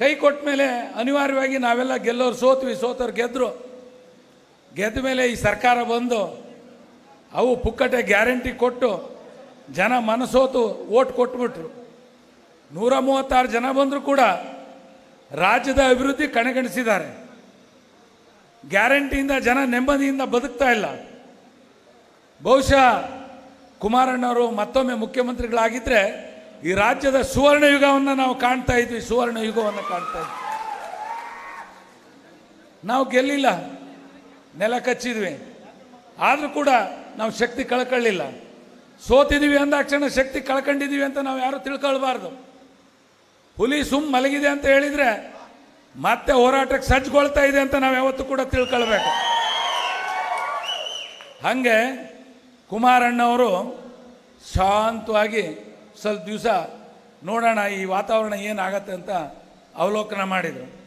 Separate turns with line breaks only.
ಕೈ ಕೊಟ್ಟ ಮೇಲೆ ಅನಿವಾರ್ಯವಾಗಿ ನಾವೆಲ್ಲ ಗೆಲ್ಲೋರು ಸೋತ್ವಿ, ಸೋತವ್ರು ಗೆದ್ದರು. ಗೆದ್ದ ಮೇಲೆ ಈ ಸರ್ಕಾರ ಬಂದು ಅವು ಪುಕ್ಕಟೆ ಗ್ಯಾರಂಟಿ ಕೊಟ್ಟು ಜನ ಮನಸೋತು ಓಟ್ ಕೊಟ್ಬಿಟ್ರು. 136 ಜನ ಬಂದರೂ ಕೂಡ ರಾಜ್ಯದ ಅಭಿವೃದ್ಧಿ ಕಣಗಣಿಸಿದ್ದಾರೆ. ಗ್ಯಾರಂಟಿಯಿಂದ ಜನ ನೆಮ್ಮದಿಯಿಂದ ಬದುಕ್ತಾ ಇಲ್ಲ. ಬಹುಶಃ ಕುಮಾರಣ್ಣವರು ಮತ್ತೊಮ್ಮೆ ಮುಖ್ಯಮಂತ್ರಿಗಳಾಗಿದ್ದರೆ ಈ ರಾಜ್ಯದ ಸುವರ್ಣ ಯುಗವನ್ನು ನಾವು ಕಾಣ್ತಾ ಇದ್ವಿ, ಸುವರ್ಣ ಯುಗವನ್ನು ಕಾಣ್ತಾ ಇದ್ವಿ. ನಾವು ಗೆಲ್ಲಿಲ್ಲ, ನೆಲ ಕಚ್ಚಿದ್ವಿ, ಆದರೂ ಕೂಡ ನಾವು ಶಕ್ತಿ ಕಳ್ಕೊಳ್ಳಿಲ್ಲ. ಸೋತಿದ್ದೀವಿ ಅಂದಾಕ್ಷಣ ಶಕ್ತಿ ಕಳ್ಕೊಂಡಿದ್ದೀವಿ ಅಂತ ನಾವು ಯಾರು ತಿಳ್ಕೊಳ್ಬಾರ್ದು. ಹುಲಿ ಮಲಗಿದೆ ಅಂತ ಹೇಳಿದರೆ ಮತ್ತೆ ಹೋರಾಟಕ್ಕೆ ಸಜ್ಜುಗೊಳ್ತಾ ಇದೆ ಅಂತ ನಾವು ಯಾವತ್ತೂ ಕೂಡ ತಿಳ್ಕೊಳ್ಬೇಕು. ಹಾಗೆ ಕುಮಾರಣ್ಣವರು ಶಾಂತವಾಗಿ ಸ್ವಲ್ಪ ದಿವಸ ನೋಡೋಣ ಈ ವಾತಾವರಣ ಏನಾಗತ್ತೆ ಅಂತ ಅವಲೋಕನ ಮಾಡಿದರು.